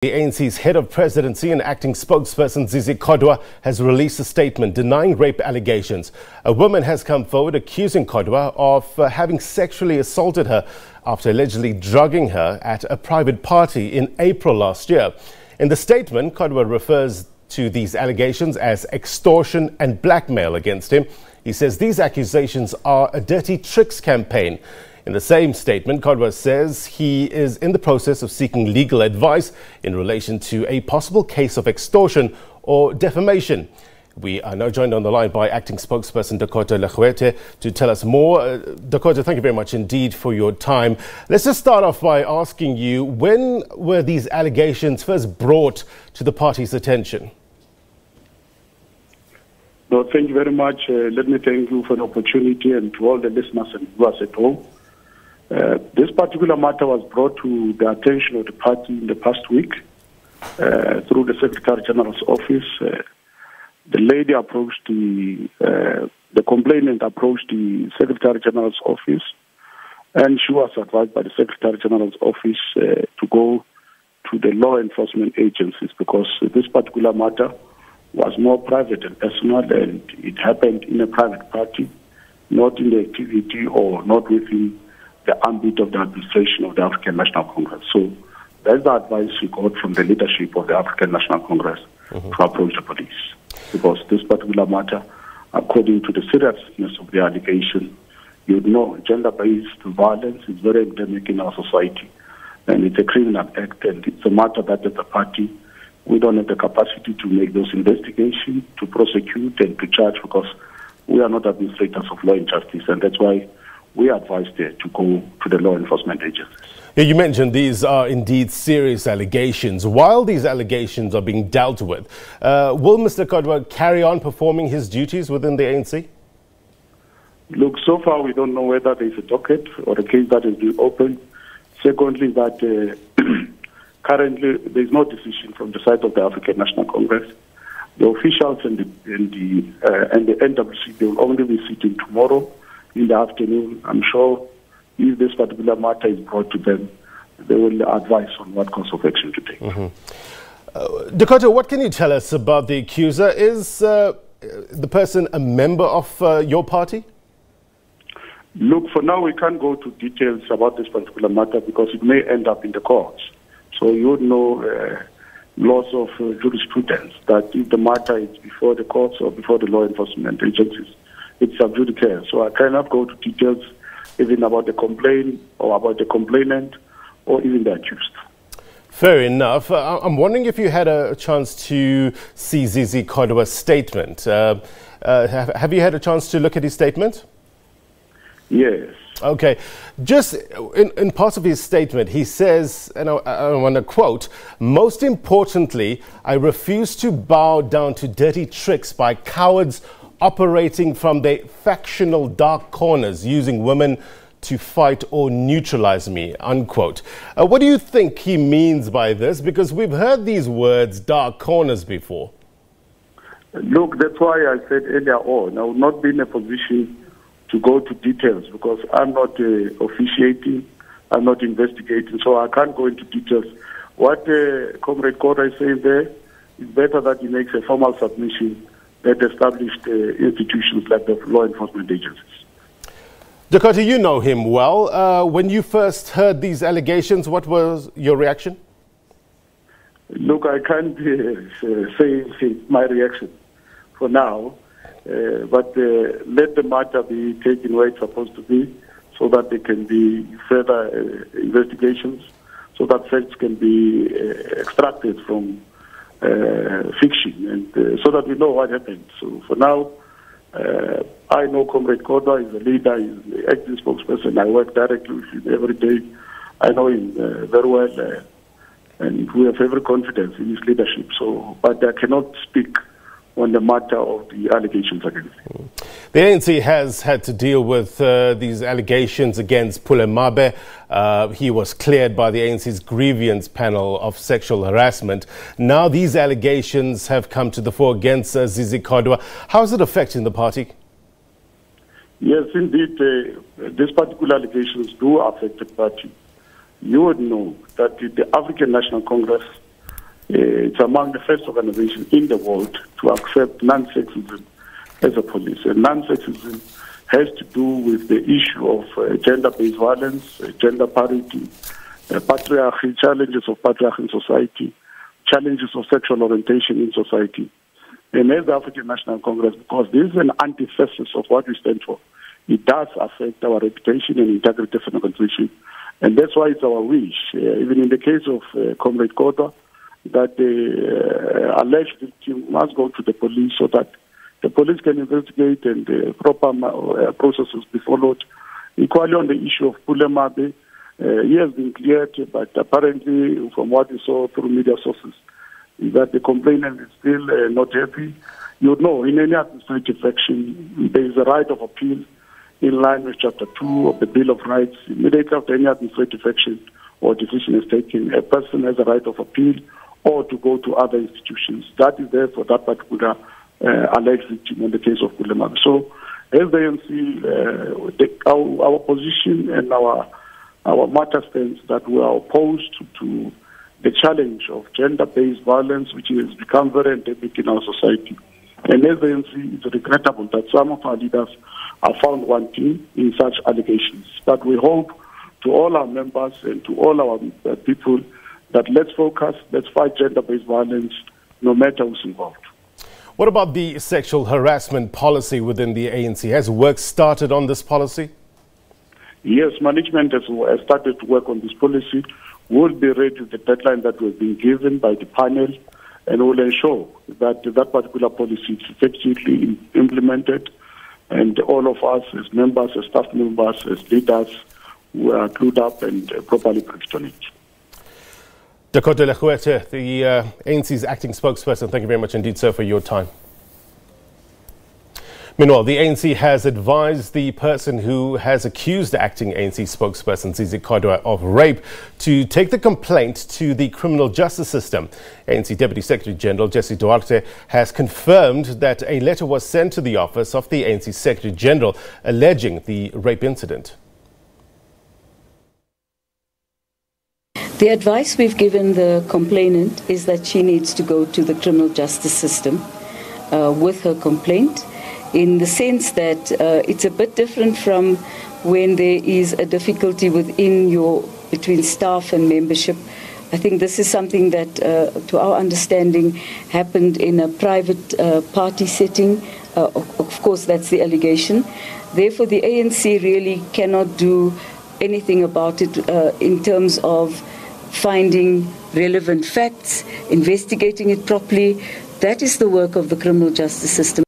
The ANC's head of presidency and acting spokesperson Zizi Kodwa has released a statement denying rape allegations. A woman has come forward accusing Kodwa of having sexually assaulted her after allegedly drugging her at a private party in April last year. In the statement, Kodwa refers to these allegations as extortion and blackmail against him. He says these accusations are a dirty tricks campaign. In the same statement, Kodwa says he is in the process of seeking legal advice in relation to a possible case of extortion or defamation. We are now joined on the line by acting spokesperson Dakota Legoete to tell us more. Dakota, thank you very much indeed for your time. Let's just start off by asking you, when were these allegations first brought to the party's attention? No, thank you very much. Let me thank you for the opportunity and to all the listeners and viewers at home. This particular matter was brought to the attention of the party in the past week through the Secretary General's office. The lady approached the complainant approached the Secretary General's office, and she was advised by the Secretary General's office to go to the law enforcement agencies because this particular matter was more private and personal, and it happened in a private party, not in the activity or not within the ambit of the administration of the African National Congress. So that's the advice we got from the leadership of the African National Congress to approach the police. Because this particular matter, according to the seriousness of the allegation, you know, gender-based violence is very endemic in our society. And it's a criminal act, and it's a matter that as a party, we don't have the capacity to make those investigations, to prosecute and to charge, because we are not administrators of law and justice, and that's why we are advised to go to the law enforcement agencies. Yeah, you mentioned these are indeed serious allegations. While these allegations are being dealt with, will Mr. Kodwa carry on performing his duties within the ANC? Look, so far we don't know whether there is a docket or a case that is being opened. Secondly, that currently there is no decision from the side of the African National Congress. The officials and the NWC, they will only be sitting tomorrow in the afternoon. I'm sure if this particular matter is brought to them, they will advise on what course of action to take. Dakota, what can you tell us about the accuser? Is the person a member of your party? Look, for now we can't go to details about this particular matter because it may end up in the courts. So you would know laws of jurisprudence that if the matter is before the courts or before the law enforcement agencies, it's sub judice. So I cannot go to details even about the complaint or about the complainant or even the accused. Fair enough. I'm wondering if you had a chance to see Zizi Kodwa's statement. Have you had a chance to look at his statement? Yes. Okay. Just in part of his statement, he says, and I want to quote, "Most importantly, I refuse to bow down to dirty tricks by cowards operating from their factional dark corners, using women to fight or neutralize me," unquote. What do you think he means by this? Because we've heard these words, dark corners, before. Look, that's why I said earlier on, I would not be in a position to go to details because I'm not officiating, I'm not investigating, so I can't go into details. What Comrade Kodwa is saying there is better that he makes a formal submission that established institutions like the law enforcement agencies. Dakota, you know him well. When you first heard these allegations, what was your reaction? Look, I can't say my reaction for now, but let the matter be taken where it's supposed to be so that there can be further investigations, so that facts can be extracted from fiction, and so that we know what happened. So for now, I know Comrade Kodwa is a leader, he's the acting spokesperson. I work directly with him every day. I know him very well, and we have every confidence in his leadership. So, but I cannot speak on the matter of the allegations against him. The ANC has had to deal with these allegations against Pulemabe. He was cleared by the ANC's grievance panel of sexual harassment. Now these allegations have come to the fore against Zizi Kodwa. How is it affecting the party? Yes, indeed, these particular allegations do affect the party. You would know that the African National Congress It's among the first organizations in the world to accept non-sexism as a policy. And non-sexism has to do with the issue of gender-based violence, gender parity, patriarchy, challenges of patriarchy in society, challenges of sexual orientation in society. And as the African National Congress, because this is an antithesis of what we stand for, it does affect our reputation and integrity of an organization. And that's why it's our wish, even in the case of Comrade Kodwa, that the alleged victim must go to the police so that the police can investigate and proper processes be followed. Equally on the issue of Pulemabe, he has been cleared, but apparently from what we saw through media sources, is that the complainant is still not happy. You know, in any administrative action, there is a right of appeal in line with Chapter 2 of the Bill of Rights. Immediately after any administrative action or decision is taken, a person has a right of appeal or to go to other institutions. That is there for that particular alleged victim in the case of Pulemabe. So, as the ANC, our position and our matter stands that we are opposed to the challenge of gender-based violence, which has become very endemic in our society. And as the ANC, it's regrettable that some of our leaders are found wanting in such allegations. But we hope to all our members and to all our people that let's focus, let's fight gender-based violence, no matter who's involved. What about the sexual harassment policy within the ANC? Has work started on this policy? Yes, management has started to work on this policy. We'll be ready with the deadline that we've been given by the panel, and we'll ensure that that particular policy is effectively implemented, and all of us as members, as staff members, as leaders, we are clued up and properly briefed on it. Dakota Legoete, the ANC's acting spokesperson, thank you very much indeed, sir, for your time. Meanwhile, the ANC has advised the person who has accused the acting ANC spokesperson, Zizi Kodwa, of rape to take the complaint to the criminal justice system. ANC Deputy Secretary General Zizi Kodwa has confirmed that a letter was sent to the office of the ANC Secretary General alleging the rape incident. The advice we've given the complainant is that she needs to go to the criminal justice system with her complaint, in the sense that it's a bit different from when there is a difficulty between staff and membership. I think this is something that, to our understanding, happened in a private party setting. Of course, that's the allegation. Therefore, the ANC really cannot do anything about it in terms of finding relevant facts, investigating it properly. That is the work of the criminal justice system.